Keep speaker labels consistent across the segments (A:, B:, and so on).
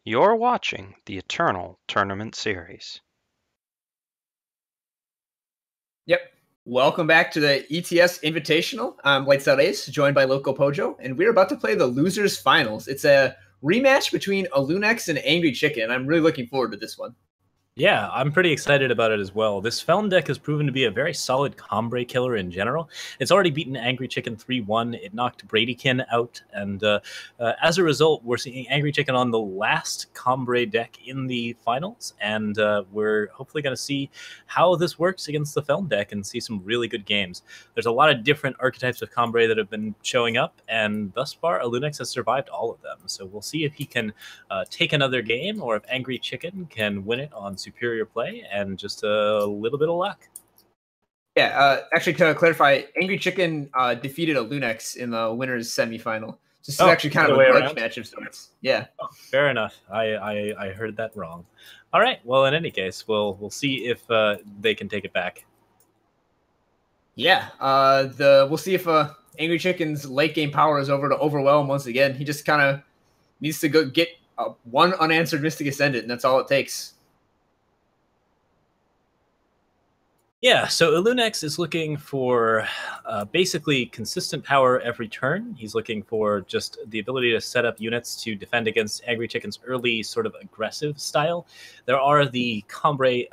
A: You're watching the Eternal Tournament Series.
B: Yep. Welcome back to the ETS Invitational. I'm LightsOutAce, joined by LocoPojo, and we're about to play the Losers Finals. It's a rematch between aLUNEX and Angry Chicken, and I'm really looking forward to this one.
C: Yeah, I'm pretty excited about it as well. This Felon deck has proven to be a very solid combre killer in general. It's already beaten Angry Chicken 3-1. It knocked Bradykin out, and as a result, we're seeing Angry Chicken on the last combre deck in the finals, and we're hopefully going to see how this works against the Felon deck and see some really good games. There's a lot of different archetypes of combre that have been showing up, and thus far, aLUNEX has survived all of them. So we'll see if he can take another game, or if Angry Chicken can win it on superior play and just a little bit of luck.
B: Yeah, actually, to clarify, Angry Chicken defeated aLUNEX in the winners semifinal. This is actually kind of a grudge match of sorts. Yeah.
C: Oh, fair enough. I heard that wrong. All right. Well, in any case, we'll see if they can take it back.
B: Yeah. We'll see if Angry Chicken's late game power is over to overwhelm once again. He just kind of needs to go get one unanswered Mystic Ascendant, and that's all it takes.
C: Yeah, so aLUNEX is looking for basically consistent power every turn. He's looking for just the ability to set up units to defend against Angry Chicken's early sort of aggressive style. There are the combre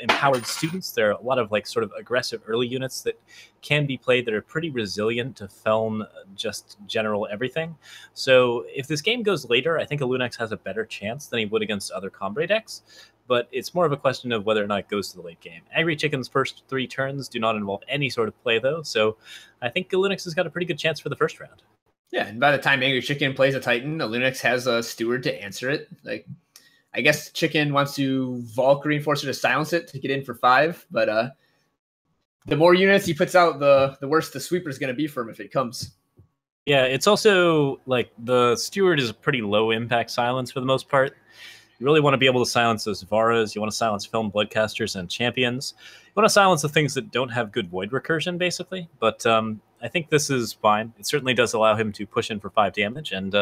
C: empowered students. There are a lot of like sort of aggressive early units that can be played that are pretty resilient to Feln just general everything. So if this game goes later, I think aLUNEX has a better chance than he would against other combre decks. But it's more of a question of whether or not it goes to the late game. Angry Chicken's first 3 turns do not involve any sort of play, though, so I think aLUNEX has got a pretty good chance for the first round.
B: Yeah, and by the time Angry Chicken plays a Titan, aLUNEX has a Steward to answer it. Like, I guess Chicken wants to Valkyrie Enforcer to silence it to get in for 5, but the more units he puts out, the worse the sweeper is going to be for him if it comes.
C: Yeah, it's also, like, the Steward is a pretty low-impact silence for the most part. You really want to be able to silence those Varas. You want to silence Film Bloodcasters and Champions. You want to silence the things that don't have good Void Recursion, basically. But I think this is fine. It certainly does allow him to push in for 5 damage. And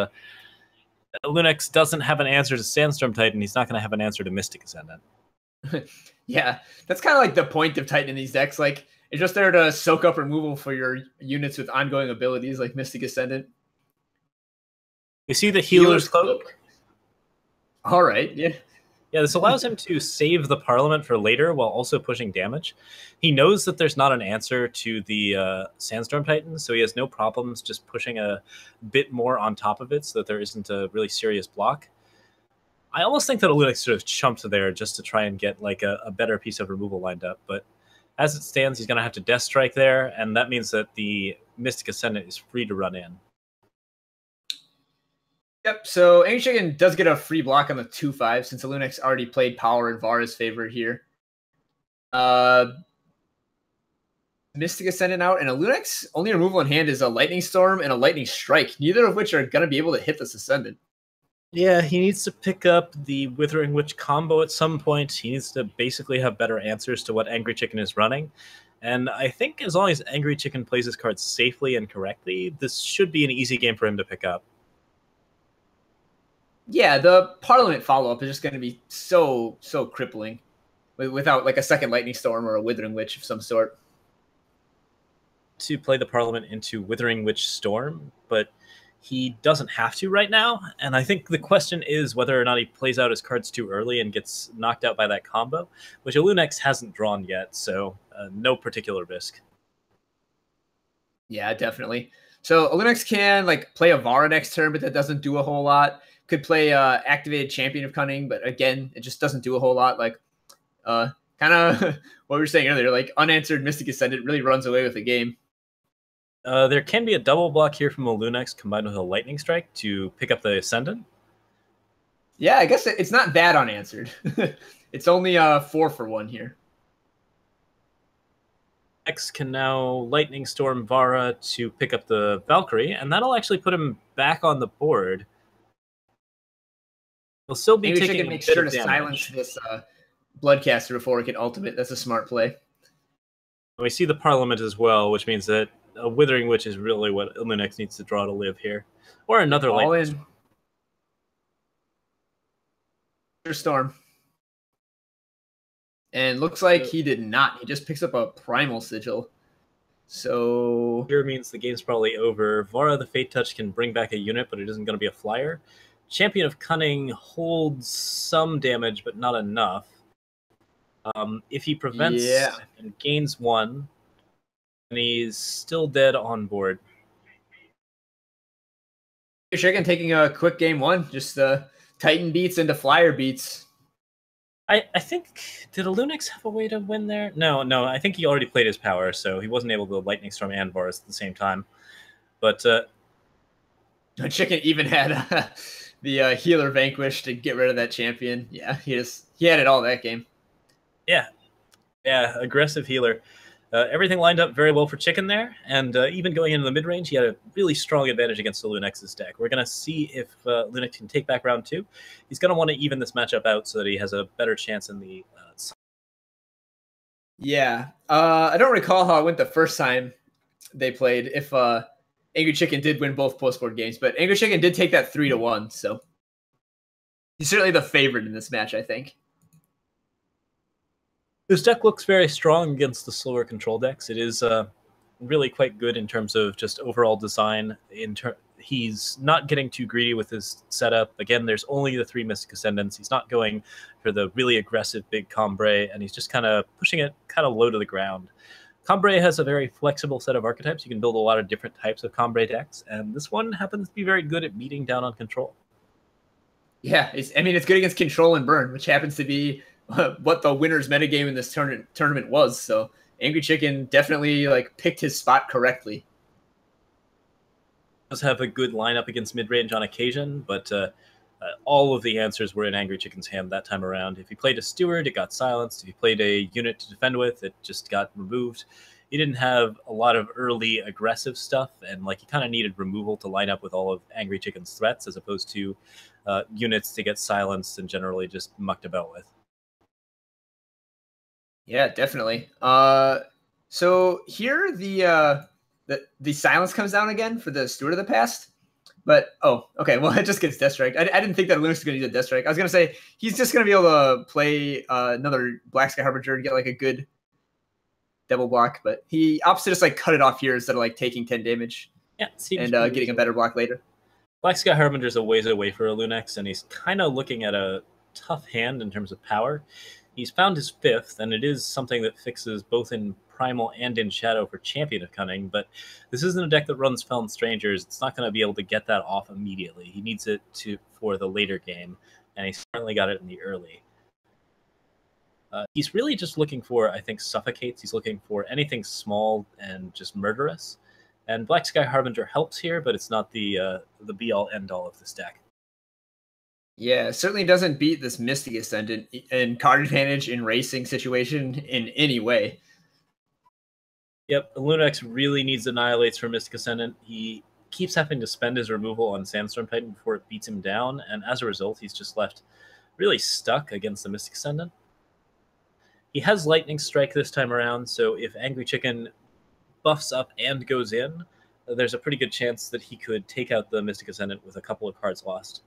C: aLUNEX doesn't have an answer to Sandstorm Titan. He's not going to have an answer to Mystic Ascendant.
B: Yeah, that's kind of like the point of Titan in these decks. Like, it's just there to soak up removal for your units with ongoing abilities like Mystic Ascendant.
C: You see the Healer's Cloak?
B: All right, yeah.
C: Yeah, this allows him to save the Parliament for later while also pushing damage. He knows that there's not an answer to the Sandstorm Titan, so he has no problems just pushing a bit more on top of it so that there isn't a really serious block. I almost think that aLUNEX sort of chumped there just to try and get like a better piece of removal lined up, but as it stands, he's going to have to Death Strike there, and that means that the Mystic Ascendant is free to run in.
B: Yep, so Angry Chicken does get a free block on the 2-5 since aLUNEX already played power in Vara's favor here. Mystic Ascendant out, and aLUNEX only removal in hand is a Lightning Storm and a Lightning Strike, neither of which are going to be able to hit this Ascendant.
C: Yeah, he needs to pick up the Withering Witch combo at some point. He needs to basically have better answers to what Angry Chicken is running. And I think as long as Angry Chicken plays his cards safely and correctly, this should be an easy game for him to pick up.
B: Yeah, the Parliament follow-up is just going to be so crippling without like a second Lightning Storm or a Withering Witch of some sort.
C: To play the Parliament into Withering Witch Storm, but he doesn't have to right now. And I think the question is whether or not he plays out his cards too early and gets knocked out by that combo, which aLUNEX hasn't drawn yet, so no particular risk.
B: Yeah, definitely. So aLUNEX can like play a Vara next turn, but that doesn't do a whole lot. Could play activated Champion of Cunning, but again, it just doesn't do a whole lot. Like, kind of what we were saying earlier, like unanswered Mystic Ascendant really runs away with the game.
C: There can be a double block here from aLUNEX combined with a Lightning Strike to pick up the Ascendant.
B: Yeah, I guess it's not that unanswered. It's only 4 for 1 here.
C: X can now Lightning Storm Vara to pick up the Valkyrie, and that'll actually put him back on the board. He'll still be taking a
B: make
C: bit
B: sure
C: of
B: to
C: damage.
B: silence this Bloodcaster before it can ultimate. That's a smart play.
C: We see the Parliament as well, which means that a Withering Witch is really what aLUNEX needs to draw to live here. Or another
B: All
C: Lightning
B: in.
C: Storm.
B: Storm. And looks like he did not. He just picks up a Primal Sigil. So
C: here means the game's probably over. Vara the Fate Touch can bring back a unit, but it isn't going to be a flyer. Champion of Cunning holds some damage, but not enough. If he prevents and gains 1, and he's still dead on board.
B: Chicken taking a quick game 1, just Titan beats into flyer beats.
C: I think, did Alunix have a way to win there? No, I think he already played his power, so he wasn't able to Lightning Storm and Varus at the same time. But
B: Chicken even had the healer vanquished to get rid of that champion. Yeah, he had it all that game.
C: Yeah, aggressive healer. Everything lined up very well for Chicken there, and even going into the mid-range, he had a really strong advantage against the Lunex's deck. We're going to see if Lunex can take back round 2. He's going to want to even this matchup out so that he has a better chance in the...
B: Yeah. I don't recall how it went the first time they played, if Angry Chicken did win both post-board games, but Angry Chicken did take that 3-1, so he's certainly the favorite in this match, I think.
C: His deck looks very strong against the slower control decks. It is really quite good in terms of just overall design. He's not getting too greedy with his setup. Again, there's only the 3 Mystic Ascendants. He's not going for the really aggressive big Cambrai, and he's just kind of pushing it kind of low to the ground. Cambrai has a very flexible set of archetypes. You can build a lot of different types of Cambrai decks, and this one happens to be very good at beating down on control.
B: Yeah, it's good against control and burn, which happens to be what the winner's metagame in this tournament was. So Angry Chicken definitely picked his spot correctly.
C: Does have a good lineup against mid-range on occasion, but all of the answers were in Angry Chicken's hand that time around. If he played a Steward, it got silenced. If he played a unit to defend with, it just got removed. He didn't have a lot of early aggressive stuff, and he kind of needed removal to line up with all of Angry Chicken's threats, as opposed to units to get silenced and generally just mucked about with.
B: Yeah, definitely. So here the silence comes down again for the Steward of the Past. But, okay, well, it just gets Death Strike. I didn't think that Lunix was going to use a Death Strike. I was going to say, he's just going to be able to play another Black Sky Harbinger and get, a good double block. But he opts to just, cut it off here instead of, taking 10 damage.
C: Yeah,
B: and getting a better block later.
C: Black Sky Harbinger's a ways away for a Lunix, and he's kind of looking at a tough hand in terms of power. He's found his 5th, and it is something that fixes both in Primal and in Shadow for Champion of Cunning, but this isn't a deck that runs Felon Strangers. It's not going to be able to get that off immediately. He needs it for the later game, and he's certainly got it in the early. He's really just looking for, I think, Suffocates. He's looking for anything small and just murderous, and Black Sky Harbinger helps here, but it's not the be-all, end-all of this deck.
B: Yeah, it certainly doesn't beat this Mystic Ascendant in card advantage in racing situation in any way.
C: Yep, Lunix really needs Annihilates for Mystic Ascendant. He keeps having to spend his removal on Sandstorm Titan before it beats him down, and as a result, he's just left really stuck against the Mystic Ascendant. He has Lightning Strike this time around, so if Angry Chicken buffs up and goes in, there's a pretty good chance that he could take out the Mystic Ascendant with a couple of cards lost.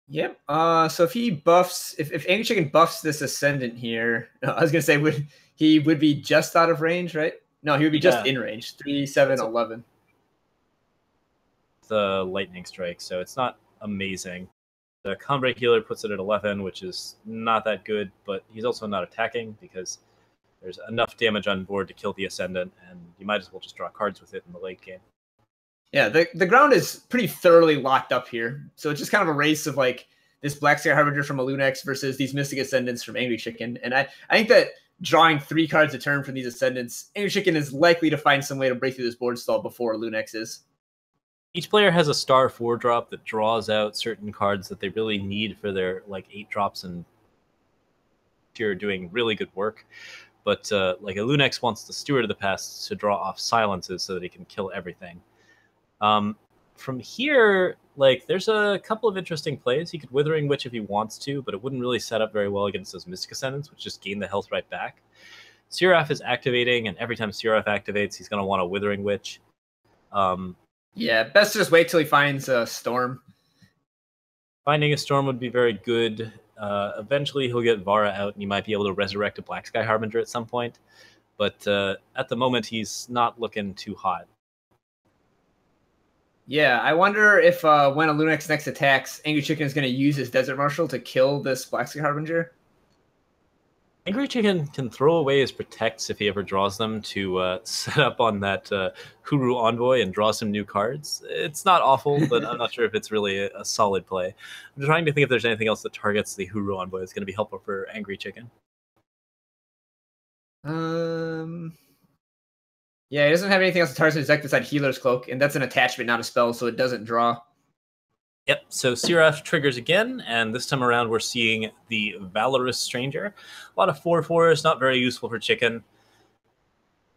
B: Yep. So if he buffs, if Angry Chicken buffs this Ascendant here, I was gonna say he would be just out of range, right? No, he would be just in range. 3, 7, 11.
C: The Lightning Strike, so it's not amazing. The Cambrai Healer puts it at 11, which is not that good, but he's also not attacking because there's enough damage on board to kill the Ascendant, and you might as well just draw cards with it in the late game.
B: Yeah, the ground is pretty thoroughly locked up here. So it's just kind of a race of this Black Sky Harbinger from a Lunix versus these Mystic Ascendants from Angry Chicken. And I think that drawing 3 cards a turn from these Ascendants, Angry Chicken is likely to find some way to break through this board stall before Lunix is.
C: Each player has a star 4-drop that draws out certain cards that they really need for their 8 drops, and you're doing really good work. But a Lunix wants the Steward of the Past to draw off silences so that he can kill everything. From here, there's a couple of interesting plays. He could Withering Witch if he wants to, but it wouldn't really set up very well against those Mystic Ascendants, which just gain the health right back. Seraph is activating, and every time Seraph activates, he's going to want a Withering Witch.
B: Yeah, best to just wait till he finds a Storm.
C: Finding a storm would be very good. Eventually, he'll get Vara out, and he might be able to resurrect a Black Sky Harbinger at some point. But at the moment, he's not looking too hot.
B: Yeah, I wonder if when a Lunex next attacks, Angry Chicken is going to use his Desert Marshal to kill this Black Sky Harbinger.
C: Angry Chicken can throw away his protects if he ever draws them to set up on that Huru Envoy and draw some new cards. It's not awful, but I'm not sure if it's really a solid play. I'm trying to think if there's anything else that targets the Huru Envoy that's going to be helpful for Angry Chicken.
B: Yeah, he doesn't have anything else to target his deck besides Healer's Cloak, and that's an attachment, not a spell, so it doesn't draw.
C: Yep, so Seraph triggers again, and this time around we're seeing the Valorous Stranger. A lot of 4/4s, not very useful for Chicken.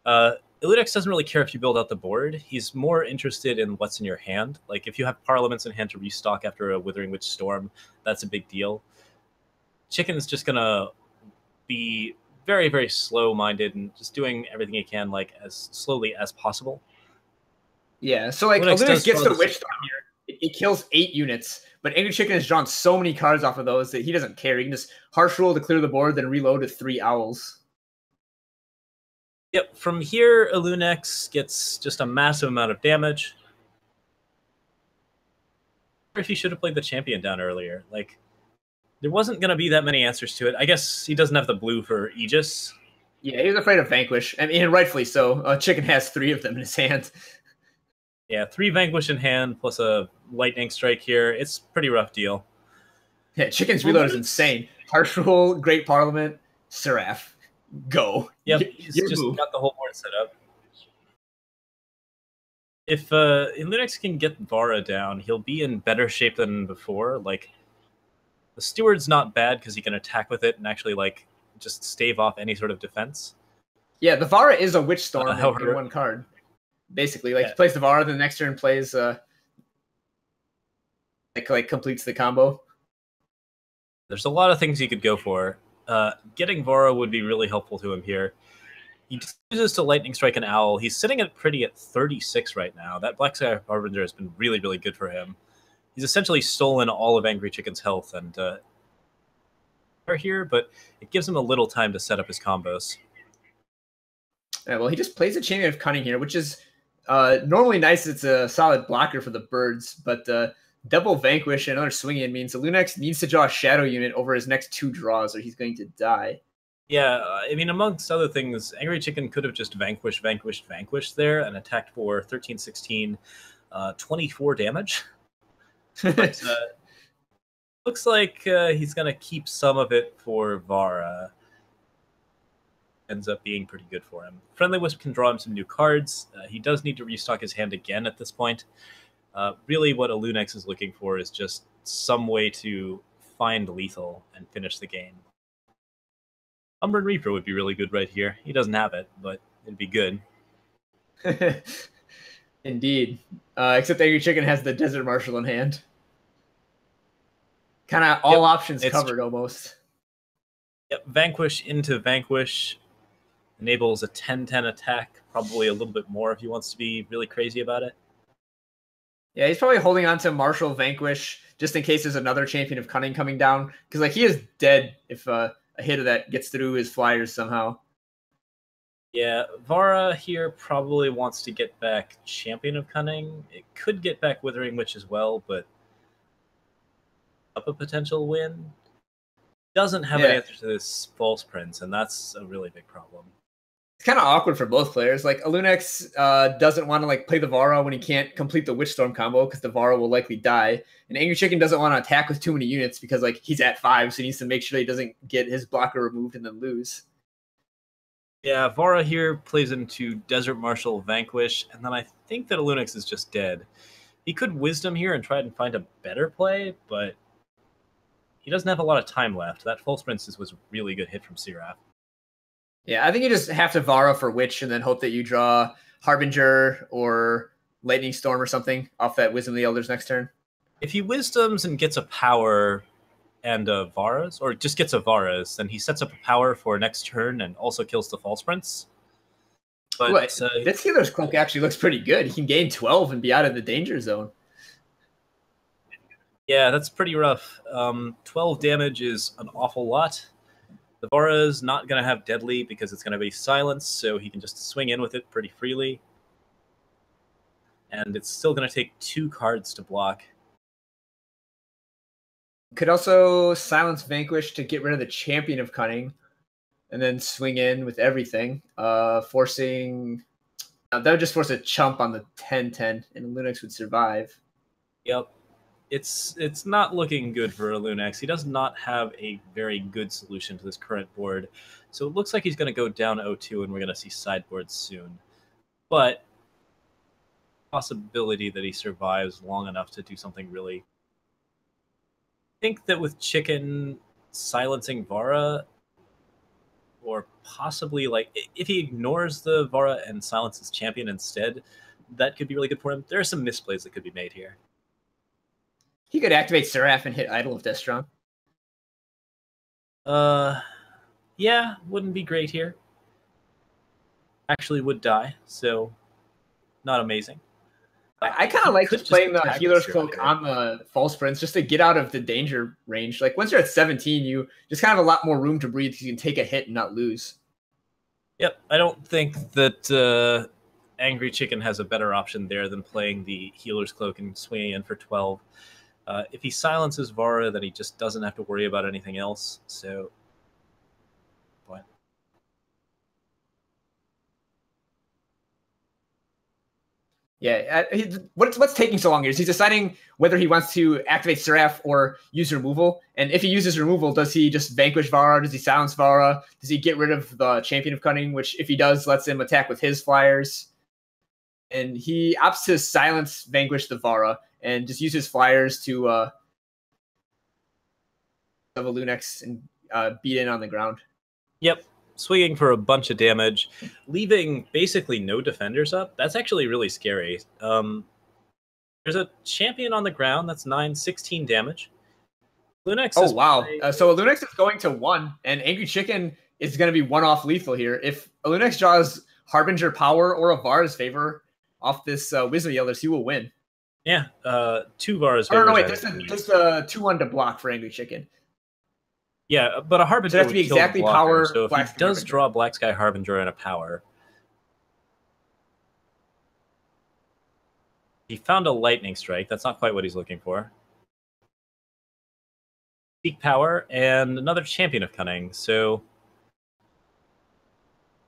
C: Illudex doesn't really care if you build out the board. He's more interested in what's in your hand. Like, if you have Parliaments in hand to restock after a Withering Witch Storm, that's a big deal. Chicken is just going to be very, very slow-minded and just doing everything he can, like, as slowly as possible.
B: Yeah, so, like, Illudex gets the Witch Storm here. It kills 8 units, but Angry Chicken has drawn so many cards off of those that he doesn't care. He can just Harsh Rule to clear the board, then reload with 3 Owls.
C: Yep, from here, Illunex gets just a massive amount of damage. If he should have played the Champion down earlier. Like, there wasn't going to be that many answers to it. I guess he doesn't have the blue for Aegis.
B: Yeah, he's afraid of Vanquish. I mean, rightfully so. Chicken has 3 of them in his hand.
C: Yeah, 3 Vanquish in hand, plus a Lightning Strike here. It's a pretty rough deal.
B: Yeah, Chicken's reload is insane. Harsh Rule, Great Parliament, Seraph. Go.
C: Yep, he's just got the whole board set up. If Illunex can get Vara down, he'll be in better shape than before. Like, the Steward's not bad because he can attack with it and actually, like, just stave off any sort of defense.
B: Yeah, the Vara is a Witch Storm in 1 card. Basically, like, he plays the Vara, the next turn plays, like completes the combo.
C: There's a lot of things he could go for. Getting Vara would be really helpful to him here. He chooses to Lightning Strike an Owl. He's sitting at 36 right now. That Black Sky Harbinger has been really, really good for him. He's essentially stolen all of Angry Chicken's health and here, but it gives him a little time to set up his combos.
B: Yeah, well, he just plays a Champion of Cunning here, which is normally nice. It's a solid blocker for the birds, but double Vanquish and another Swing In means the Lunex needs to draw a Shadow unit over his next 2 draws or he's going to die.
C: Yeah, I mean, amongst other things, Angry Chicken could have just vanquished there and attacked for 13, 16, 24 damage. But looks like he's going to keep some of it for Vara. Ends up being pretty good for him. Friendly Wisp can draw him some new cards. He does need to restock his hand again at this point. Really what Illunex is looking for is just some way to find lethal and finish the game. Umbran Reaper would be really good right here. He doesn't have it, but it'd be good.
B: Indeed. Except Angry Chicken has the Desert Marshal in hand. Kind of all options covered almost.
C: Yep, Vanquish into Vanquish enables a 10-10 attack, probably a little bit more if he wants to be really crazy about it.
B: Yeah, he's probably holding on to Marshal Vanquish just in case there's another Champion of Cunning coming down. Because, like, he is dead if a hit of that gets through his flyers somehow.
C: Yeah, Vara here probably wants to get back Champion of Cunning. It could get back Withering Witch as well, but up a potential win. Doesn't have an answer to this False Prince, and that's a really big problem.
B: It's kind of awkward for both players. Like, Illunex doesn't want to like play the Vara when he can't complete the Witch Storm combo because the Vara will likely die. And Angry Chicken doesn't want to attack with too many units because like he's at 5, so he needs to make sure he doesn't get his blocker removed and then lose.
C: Yeah, Vara here plays into Desert Marshal Vanquish, and then I think that Illunex is just dead. He could Wisdom here and try and find a better play, but he doesn't have a lot of time left. That False Princess was a really good hit from Seraph.
B: Yeah, I think you just have to Vara for Witch and then hope that you draw Harbinger or Lightning Storm or something off that Wisdom of the Elders next turn.
C: If he Wisdoms and gets a Power and Varas, or just gets a Varas, then he sets up a Power for next turn and also kills the False Prince. But
B: this Healer's Cloak actually looks pretty good. He can gain 12 and be out of the danger zone.
C: Yeah, that's pretty rough. 12 damage is an awful lot. The Vara is not going to have Deadly because it's going to be silenced, so he can just swing in with it pretty freely. And it's still going to take 2 cards to block.
B: Could also silence Vanquish to get rid of the Champion of Cunning, and then swing in with everything, forcing... that would just force a chump on the 10-10, and Lunex would survive.
C: Yep. It's not looking good for Lunex. He does not have a very good solution to this current board. So it looks like he's going to go down 0-2, and we're going to see sideboards soon. But possibility that he survives long enough to do something really... I think that with Chicken silencing Vara, or possibly, like, if he ignores the Vara and silences Champion instead, that could be really good for him. There are some misplays that could be made here.
B: He could activate Seraph and hit Idol of Destron.
C: Yeah, wouldn't be great here. Actually would die, so not amazing.
B: I kind of like just playing the Healer's Cloak on the False Prince just to get out of the danger range. Like, once you're at 17, you just kind of have a lot more room to breathe because you can take a hit and not lose.
C: Yep, I don't think that Angry Chicken has a better option there than playing the Healer's Cloak and swinging in for 12. If he silences Vara, then he just doesn't have to worry about anything else. So, what?
B: Yeah, what's taking so long here is he's deciding whether he wants to activate Seraph or use removal. And if he uses removal, does he just vanquish Vara? Does he silence Vara? Does he get rid of the Champion of Cunning, which, if he does, lets him attack with his flyers? And he opts to silence vanquish the Vara and just use his flyers to have a Lunex and beat in on the ground.
C: Yep, swinging for a bunch of damage, leaving basically no defenders up. That's actually really scary. There's a Champion on the ground. That's 16 damage. Lunex
B: oh, wow. So Lunex is going to 1, and Angry Chicken is going to be 1 off lethal here. If Lunex draws Harbinger Power or a Vara's Favor off this Wisdom Yielders, he will win.
C: Yeah, 2 Vara's
B: Favor.
C: no,
B: wait, there's a 2-1 to block for Angry Chicken.
C: Yeah, but a Harbinger
B: would be exactly power.
C: So if he does draw Black Sky Harbinger and a power, he found a Lightning Strike. That's not quite what he's looking for. Seek Power and another Champion of Cunning. So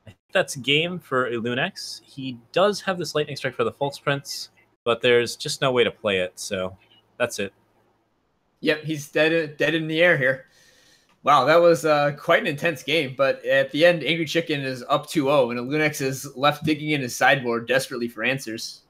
C: I think that's game for Lunex. He does have this Lightning Strike for the False Prince, but there's just no way to play it. So that's it.
B: Yep, he's dead in the air here. Wow, that was quite an intense game, but at the end, Angry Chicken is up 2-0, and Lunex is left digging in his sideboard desperately for answers.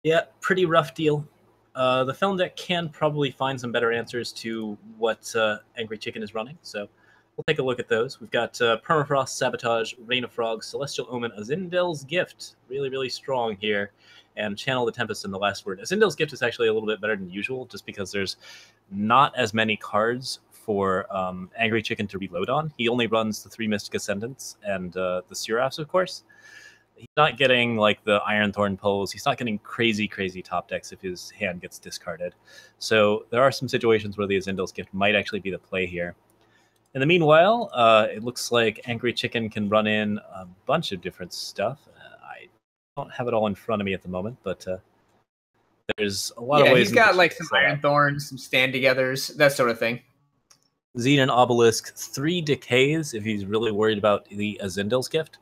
C: Yeah, pretty rough deal. The film deck can probably find some better answers to what Angry Chicken is running, so we'll take a look at those. We've got Permafrost, Sabotage, Rain of Frogs, Celestial Omen, Azindel's Gift. Really, really strong here. And Channel the Tempest in the last word. Azindel's Gift is actually a little bit better than usual, just because there's not as many cards for Angry Chicken to reload on. He only runs the 3 Mystic Ascendants and the Seraphs, of course. He's not getting like the Ironthorn pulls. He's not getting crazy, crazy top decks if his hand gets discarded. So there are some situations where the Azindel's Gift might actually be the play here. In the meanwhile, it looks like Angry Chicken can run in a bunch of different stuff. I don't have it all in front of me at the moment, but there's a lot of ways.
B: He's got like some Iron Thorns, some Stand Togethers, that sort of thing.
C: Xenon Obelisk, 3 Decays if he's really worried about the Azindel's Gift.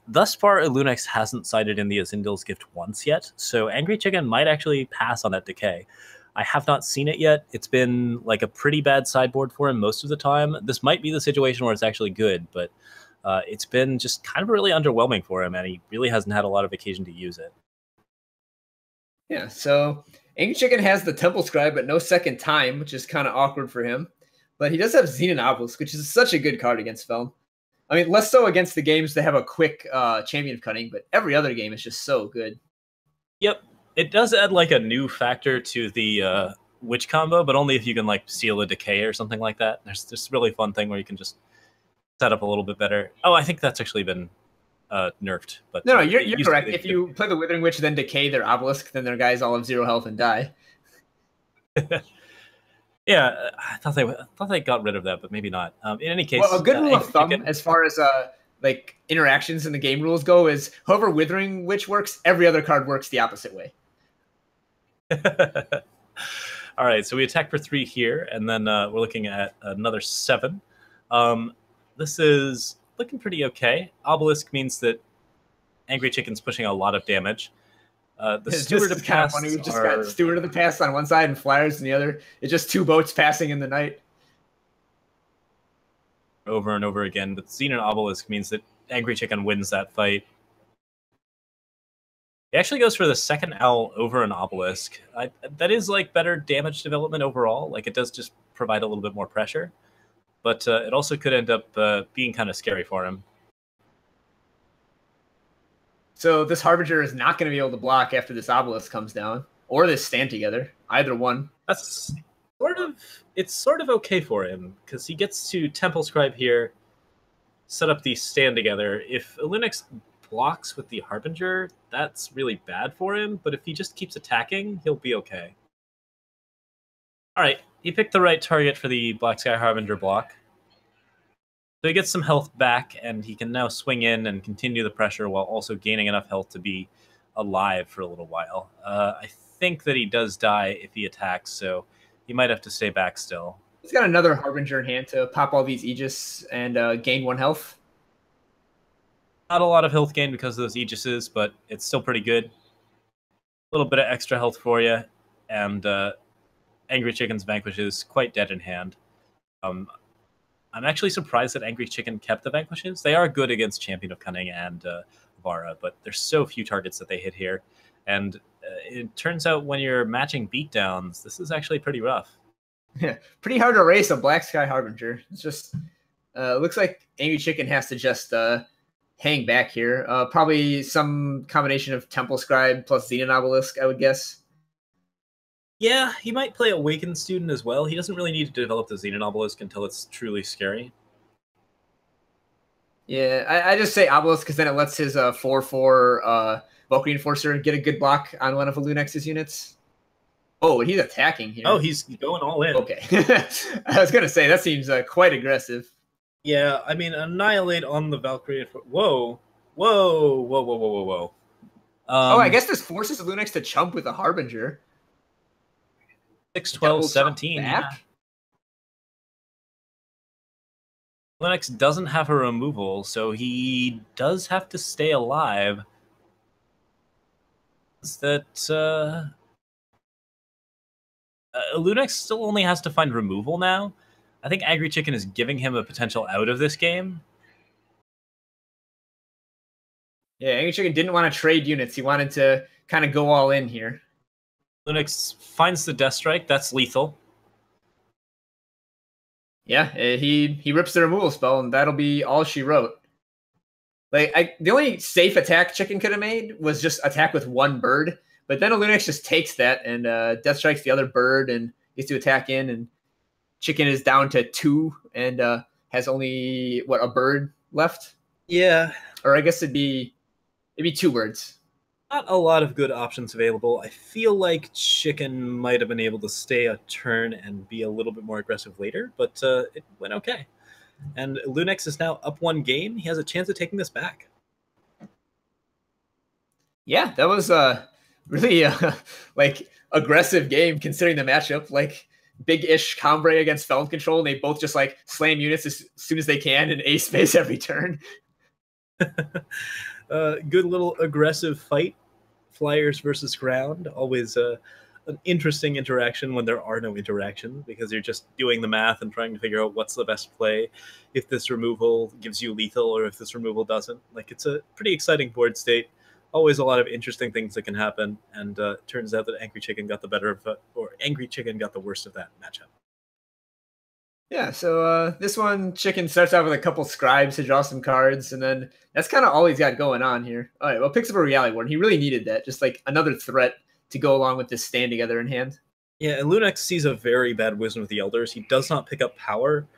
C: Thus far, Lunex hasn't sided in the Azindel's Gift once yet, so Angry Chicken might actually pass on that Decay. I have not seen it yet. It's been like a pretty bad sideboard for him most of the time. This might be the situation where it's actually good, but it's been just kind of really underwhelming for him, and he really hasn't had a lot of occasion to use it.
B: Yeah, so Angry Chicken has the Temple Scribe, but no Second Time, which is kind of awkward for him. But he does have Xenon Obelisk, which is such a good card against Felm. I mean, less so against the games that have a quick Champion of Cunning, but every other game is just so good.
C: Yep. It does add like a new factor to the Witch combo, but only if you can like seal a Decay or something like that. There's this really fun thing where you can just set up a little bit better. Oh, I think that's actually been nerfed. But
B: no, you're correct. If you play the Withering Witch, then decay their obelisk, then their guys all have 0 health and die.
C: Yeah, I thought they got rid of that, but maybe not. In any case,
B: well, a good rule of thumb as far as like interactions in the game rules go is however Withering Witch works, every other card works the opposite way.
C: All right, so we attack for 3 here, and then we're looking at another 7. This is looking pretty okay. Obelisk means that Angry Chicken's pushing a lot of damage. The Steward of the Past
B: funny. We've just got Steward of the Past on one side and Flyers on the other. It's just 2 boats passing in the night.
C: Over and over again, but Xenon Obelisk means that Angry Chicken wins that fight. He actually goes for the second owl over an obelisk. That is like better damage development overall. Like it does just provide a little bit more pressure, but it also could end up being kind of scary for him.
B: So this Harbinger is not going to be able to block after this obelisk comes down, or this stand together. Either one.
C: That's sort of okay for him because he gets to Temple Scribe here, set up the stand together. If Linux blocks with the Harbinger, that's really bad for him, but if he just keeps attacking, he'll be okay. Alright, he picked the right target for the Black Sky Harbinger block. So he gets some health back, and he can now swing in and continue the pressure while also gaining enough health to be alive for a little while. I think that he does die if he attacks, so he might have to stay back still.
B: He's got another Harbinger in hand to pop all these Aegis and gain 1 health.
C: Not a lot of health gain because of those Aegises, but it's still pretty good. A little bit of extra health for you, and Angry Chicken's Vanquish is quite dead in hand. I'm actually surprised that Angry Chicken kept the Vanquishes. They are good against Champion of Cunning and Vara, but there's so few targets that they hit here. And it turns out when you're matching beatdowns, this is actually pretty rough.
B: Yeah, pretty hard to race a Black Sky Harbinger. It's just looks like Angry Chicken has to just hang back here. Probably some combination of Temple Scribe plus Xenon Obelisk, I would guess.
C: Yeah, he might play Awakened Student as well. He doesn't really need to develop the Xenon Obelisk until it's truly scary.
B: Yeah, I just say Obelisk because then it lets his 4/4 Valkyrie Enforcer get a good block on one of Lunex's units. Oh, he's attacking here.
C: Oh, he's going all in.
B: Okay. I was going to say, that seems quite aggressive.
C: Yeah, I mean, Annihilate on the Valkyrie. Whoa. Whoa, whoa, whoa, whoa, whoa, whoa.
B: I guess this forces Lunex to chump with a Harbinger.
C: 6, 12, 17. Yeah. Linux doesn't have a removal, so he does have to stay alive. Is that Linux still only has to find removal now? I think Angry Chicken is giving him a potential out of this game.
B: Yeah, Angry Chicken didn't want to trade units. He wanted to kind of go all in here.
C: Linux finds the Death Strike. That's lethal.
B: Yeah, he rips the removal spell, and that'll be all she wrote. Like, the only safe attack Chicken could have made was just attack with one bird, but then Lunix just takes that and Death Strikes the other bird and gets to attack in, and Chicken is down to 2 and has only, a bird left?
C: Yeah.
B: Or I guess it'd be 2 birds.
C: Not a lot of good options available. I feel like Chicken might have been able to stay a turn and be a little bit more aggressive later, but it went okay. And Lunix is now up 1 game. He has a chance of taking this back.
B: Yeah, that was really like aggressive game considering the matchup. Like big-ish Combre against Felon Control, and they both just like slam units as soon as they can and ace space every turn.
C: Good little aggressive fight. Flyers versus ground. Always an interesting interaction when there are no interactions, because you're just doing the math and trying to figure out what's the best play, if this removal gives you lethal or if this removal doesn't. Like, it's a pretty exciting board state. Always a lot of interesting things that can happen, and turns out that Angry Chicken got the better of or Angry Chicken got the worst of that matchup.
B: Yeah, so this one, Chicken starts out with a couple scribes to draw some cards, and then that's kind of all he's got going on here. All right, well, picks up a Reality Warden. He really needed that, just like another threat to go along with this stand together in hand.
C: Yeah, and Lunix sees a very bad Wisdom of the Elders. He does not pick up power,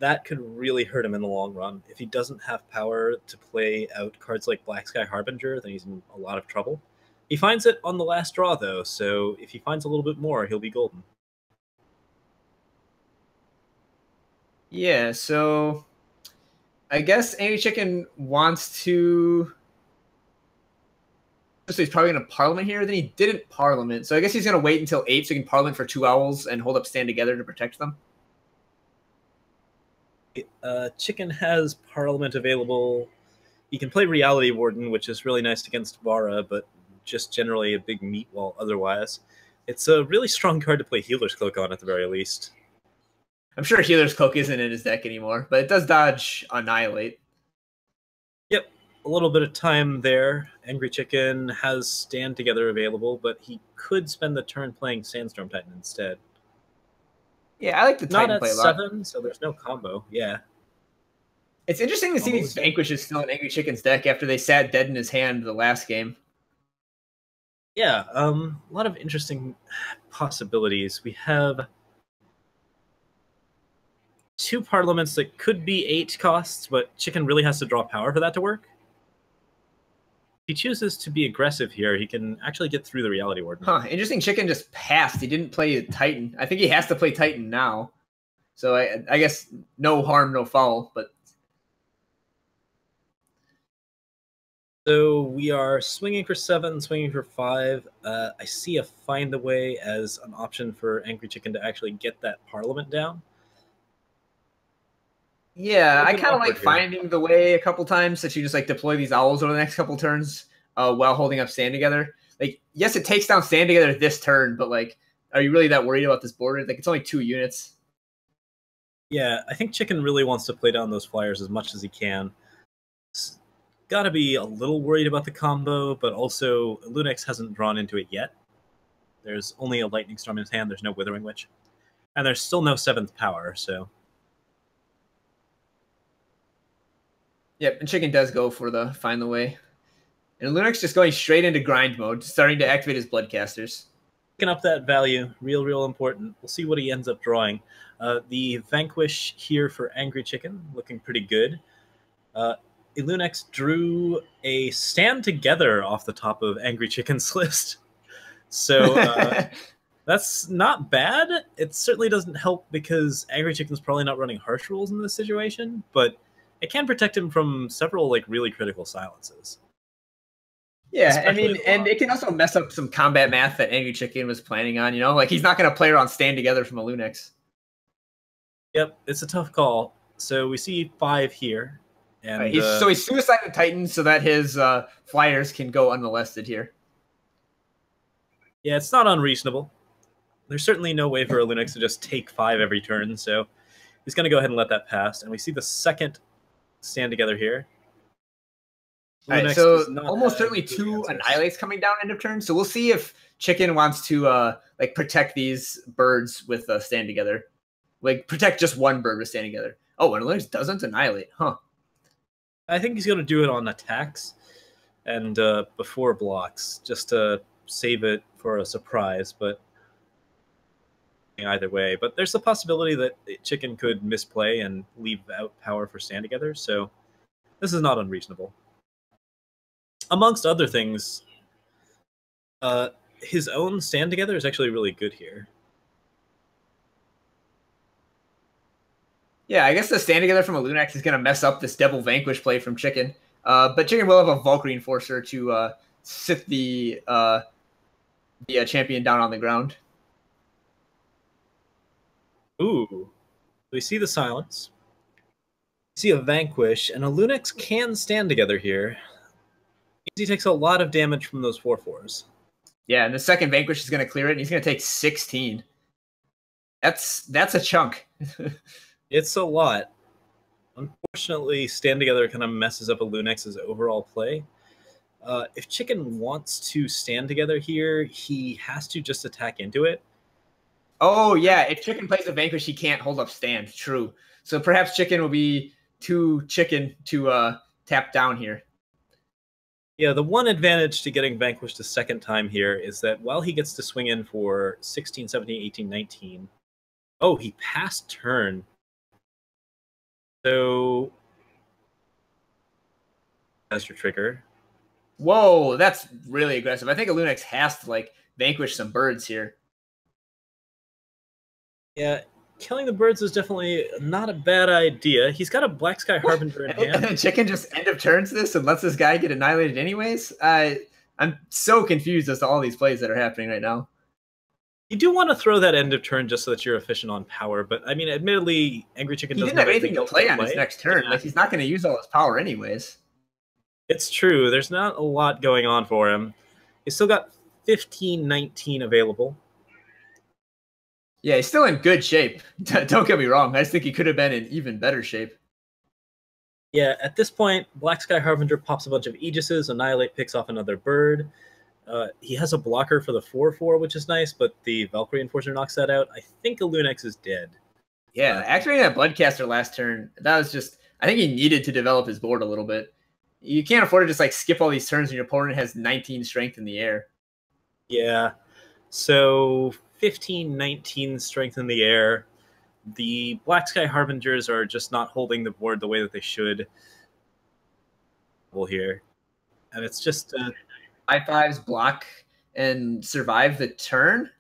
C: that could really hurt him in the long run. If he doesn't have power to play out cards like Black Sky Harbinger, then he's in a lot of trouble. He finds it on the last draw, though, so if he finds a little bit more, he'll be golden.
B: Yeah, so I guess Angry Chicken wants to. So he's probably going to Parliament here. Then he didn't Parliament, so I guess he's going to wait until 8 so he can Parliament for 2 owls and hold up Stand Together to protect them.
C: Chicken has Parliament available. He can play Reality Warden, which is really nice against Vara, but just generally a big meat wall otherwise. It's a really strong card to play Healer's Cloak on at the very least.
B: I'm sure Healer's Cloak isn't in his deck anymore, but it does dodge Annihilate.
C: Yep, a little bit of time there. Angry Chicken has Stand Together available, but he could spend the turn playing Sandstorm Titan instead.
B: Yeah, I like the Titan play a lot.
C: Not at 7, so there's no combo. Yeah.
B: It's interesting to see these Vanquishes still in Angry Chicken's deck after they sat dead in his hand the last game.
C: Yeah, a lot of interesting possibilities. We have 2 Parliaments that could be 8 costs, but Chicken really has to draw power for that to work. If he chooses to be aggressive here, he can actually get through the Reality Warden.
B: Huh, interesting. Chicken just passed. He didn't play Titan. I think he has to play Titan now. So I guess no harm, no foul, but...
C: So we are swinging for 7, swinging for 5. I see a Find a Way as an option for Angry Chicken to actually get that Parliament down.
B: Yeah, I kind of like Finding the Way a couple times that you just like deploy these owls over the next couple turns while holding up Stand Together. Like, yes, it takes down Stand Together this turn, but like, are you really that worried about this board? Like, it's only 2 units.
C: Yeah, I think Chicken really wants to play down those flyers as much as he can. Got to be a little worried about the combo, but also Lunex hasn't drawn into it yet. There's only a Lightning Storm in his hand. There's no Withering Witch. And there's still no 7th power, so...
B: Yep, and Chicken does go for the Find the Way. And Lunex just going straight into grind mode, starting to activate his Bloodcasters.
C: Picking up that value, real important. We'll see what he ends up drawing. The Vanquish here for Angry Chicken, looking pretty good. Lunex drew a Stand Together off the top of Angry Chicken's list. So that's not bad. It certainly doesn't help because Angry Chicken's probably not running harsh rules in this situation, but it can protect him from several like really critical silences.
B: Yeah, especially I mean, and it can also mess up some combat math that Angry Chicken was planning on, you know? Like, he's not going to play around Stand Together from a Lunex.
C: Yep, it's a tough call. So we see 5 here. And
B: right, so he's suicided Titan so that his flyers can go unmolested here.
C: Yeah, it's not unreasonable. There's certainly no way for a Lunex to just take 5 every turn, so he's going to go ahead and let that pass. And we see the second Stand Together here.
B: All right, so almost certainly 2 Annihilates coming down end of turn. So we'll see if Chicken wants to like protect these birds with Stand Together. Like, protect just one bird with Stand Together. Oh, and Lunex doesn't Annihilate, huh?
C: I think he's going to do it on attacks and before blocks, just to save it for a surprise, but either way. But there's the possibility that Chicken could misplay and leave out power for Stand Together, so this is not unreasonable. Amongst other things, his own Stand Together is actually really good here.
B: Yeah, I guess the Stand Together from a Lunex is going to mess up this Devil Vanquish play from Chicken. But Chicken will have a Vulk Reinforcer to sit the champion down on the ground.
C: Ooh. We see the silence. We see a Vanquish, and a Lunex can Stand Together here. He takes a lot of damage from those 4/4s.
B: Yeah, and the second Vanquish is going to clear it, and he's going to take 16. That's a chunk.
C: It's a lot. Unfortunately, Stand Together kind of messes up a Lunex's overall play. If Chicken wants to Stand Together here, he has to just attack into it.
B: Oh, yeah. If Chicken plays a Vanquish, he can't hold up Stand. True. So perhaps Chicken will be too chicken to tap down here.
C: Yeah, the one advantage to getting Vanquished a second time here is that while he gets to swing in for 16, 17, 18, 19... Oh, he passed turn. So that's your trigger.
B: Whoa, that's really aggressive. I think Lunex has to like vanquish some birds here.
C: Yeah, killing the birds is definitely not a bad idea. He's got a Black Sky Harbinger in hand.
B: And then Chicken just end of turns this and lets this guy get annihilated anyways. I'm so confused as to all these plays that are happening right now.
C: You do want to throw that end of turn just so that you're efficient on power, but I mean, admittedly, Angry Chicken doesn't
B: have anything to play on his next turn.
C: Yeah.
B: Like he's not going to use all his power anyways.
C: It's true. There's not a lot going on for him. He's still got 15-19 available.
B: Yeah, he's still in good shape. Don't get me wrong. I just think he could have been in even better shape.
C: Yeah, at this point, Black Sky Harbinger pops a bunch of Aegises, Annihilate picks off another bird. He has a blocker for the 4/4, which is nice, but the Valkyrie Enforcer knocks that out. I think a Lunex is dead.
B: Yeah, activating that Bloodcaster last turn, that was just... I think he needed to develop his board a little bit. You can't afford to just like skip all these turns when your opponent has 19 strength in the air.
C: Yeah, so 15-19 strength in the air. The Black Sky Harbingers are just not holding the board the way that they should. Here, and it's just
B: 5/5s block and survive the turn.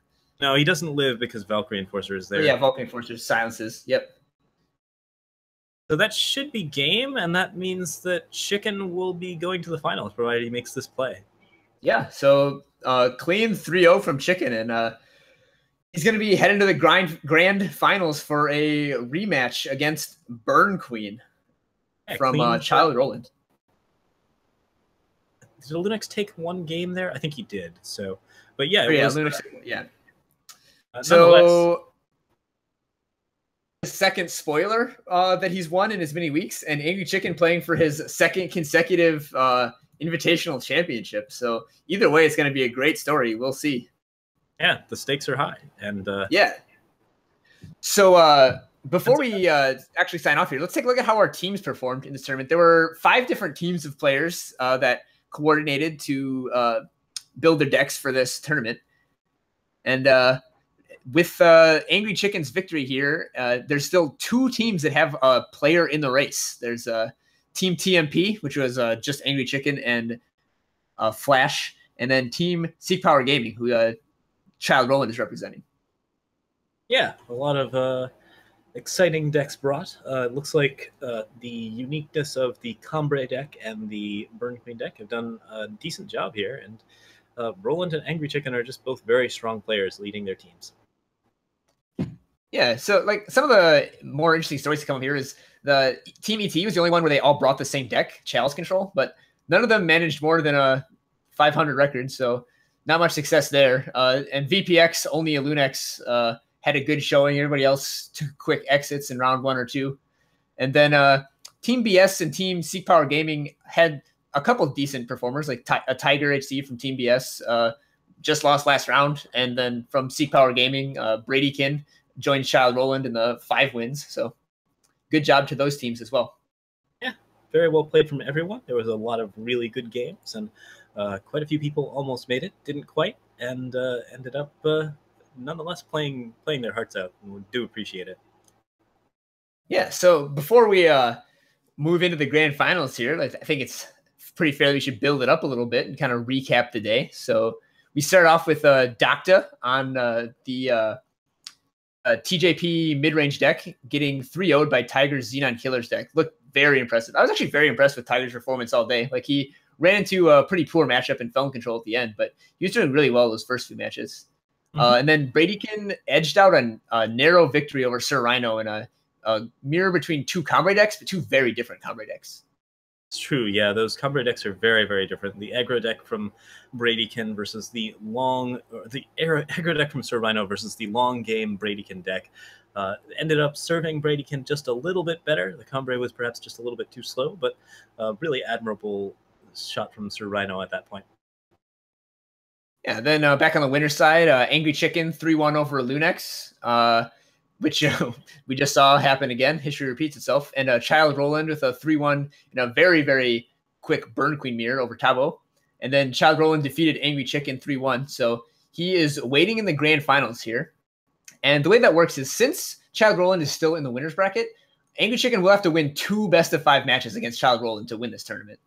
C: No, he doesn't live because Valkyrie Enforcer is there.
B: Yeah, Valkyrie Enforcer silences. Yep.
C: So that should be game, and that means that Chicken will be going to the finals, provided he makes this play.
B: Yeah, so clean 3-0 from Chicken, and he's going to be heading to the grand finals for a rematch against Burn Queen from Child Roland.
C: Did Lunex take one game there? I think he did. So, but yeah,
B: Lunex, yeah. So the second spoiler that he's won in as many weeks, and Angry Chicken playing for his second consecutive Invitational championship. So either way, it's going to be a great story. We'll see.
C: Yeah, the stakes are high, and
B: yeah. So before we actually sign off here, let's take a look at how our teams performed in this tournament. There were 5 different teams of players that coordinated to build their decks for this tournament, and with Angry Chicken's victory here, there's still 2 teams that have a player in the race. There's Team TMP, which was just Angry Chicken and Flash, and then Team Seek Power Gaming, who Child Roland is representing.
C: Yeah, a lot of exciting decks brought. It looks like the uniqueness of the Cambrai deck and the Burn Queen deck have done a decent job here, and Roland and Angry Chicken are just both very strong players leading their teams.
B: Yeah, so like some of the more interesting stories to come up here is the Team ET was the only one where they all brought the same deck, Chalice Control, but none of them managed more than a 500 record, so not much success there. And VPX, only a Lunex had a good showing. Everybody else took quick exits in round 1 or 2. And then Team BS and Team Seek Power Gaming had a couple of decent performers, like a Tiger HC from Team BS just lost last round. And then from Seek Power Gaming, Bradykin joined Child Roland in the 5 wins. So good job to those teams as well.
C: Yeah, very well played from everyone. There was a lot of really good games, and quite a few people almost made it, didn't quite, and ended up nonetheless playing their hearts out, and we do appreciate it.
B: Yeah, so before we move into the grand finals here, I think it's pretty fair that we should build it up a little bit and kind of recap the day. So we start off with Docta on the TJP mid-range deck, getting 3-0'd by Tiger's Xenon Killers deck. Looked very impressive. I was actually very impressed with Tiger's performance all day. Like, he ran into a pretty poor matchup in Felon Control at the end, but he was doing really well those first few matches. And then Bradykin edged out a narrow victory over Sir Rhino in a mirror between 2 Cambrai decks, but 2 very different Cambrai decks.
C: It's true, yeah. Those Cambrai decks are very, very different. The aggro deck from Bradykin versus the aggro deck from Sir Rhino versus the long game Bradykin deck ended up serving Bradykin just a little bit better. The Cambrai was perhaps just a little bit too slow, but really admirable shot from Sir Rhino at that point.
B: Yeah, then back on the winner's side, Angry Chicken 3-1 over Lunex, which we just saw happen again. History repeats itself. And Child Roland with a 3-1 in a very, very quick Burn Queen mirror over Tabo. And then Child Roland defeated Angry Chicken 3-1. So he is waiting in the grand finals here. And the way that works is, since Child Roland is still in the winner's bracket, Angry Chicken will have to win 2 best-of-5 matches against Child Roland to win this tournament.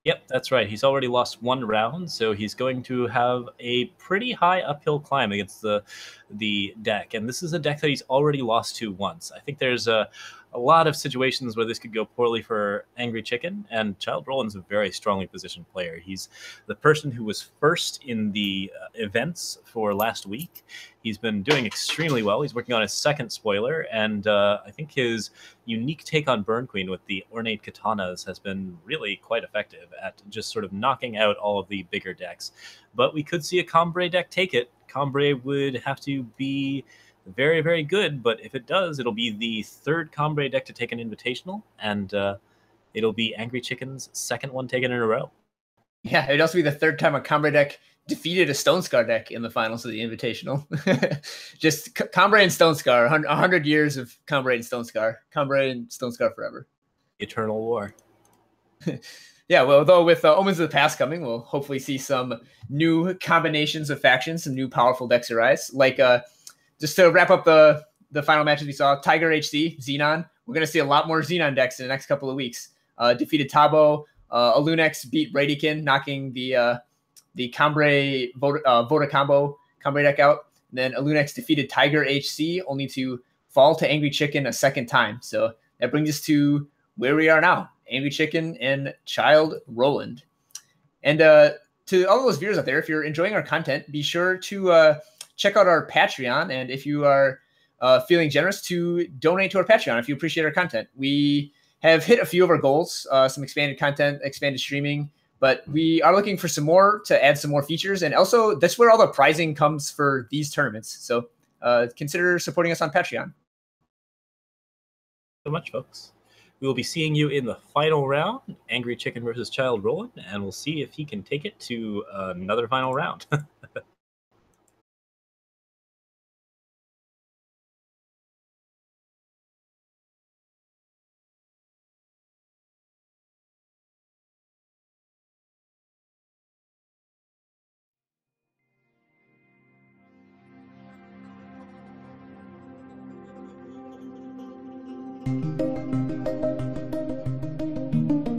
C: Yep, that's right. He's already lost 1 round, so he's going to have a pretty high uphill climb against the deck. And this is a deck that he's already lost to once. I think there's a lot of situations where this could go poorly for Angry Chicken, and Child Roland's a very strongly positioned player. He's the person who was first in the events for last week. He's been doing extremely well. He's working on his 2nd spoiler, and I think his unique take on Burn Queen with the ornate katanas has been really quite effective at just sort of knocking out all of the bigger decks. But we could see a Combray deck take it. Combray would have to be very, very good, but if it does, it'll be the 3rd Combray deck to take an Invitational, and it'll be Angry Chicken's 2nd one taken in a row.
B: Yeah, it'd also be the 3rd time a Combray deck defeated a Stone Scar deck in the finals of the Invitational. Just Combray and Stone Scar, 100 years of Combray and Stone Scar. Combray and Stone Scar forever.
C: Eternal war.
B: Yeah, well, though with Omens of the Past coming, we'll hopefully see some new combinations of factions, some new powerful decks arise. Like, just to wrap up the final matches we saw, Tiger HC, Xenon. We're going to see a lot more Xenon decks in the next couple of weeks. Defeated Tabo. Alunex beat Bradykin, knocking the Combray Voda combo Combray deck out. And then Alunex defeated Tiger HC, only to fall to Angry Chicken a 2nd time. So that brings us to where we are now. Angry Chicken and Child Roland. And to all those viewers out there, if you're enjoying our content, be sure to check out our Patreon. And if you are feeling generous, to donate to our Patreon if you appreciate our content. We have hit a few of our goals, some expanded content, expanded streaming, but we are looking for some more to add some more features. And also, that's where all the prizing comes for these tournaments. So consider supporting us on Patreon.
C: So much, folks. We will be seeing you in the final round, Angry Chicken versus Child Roland, and we'll see if he can take it to another final round.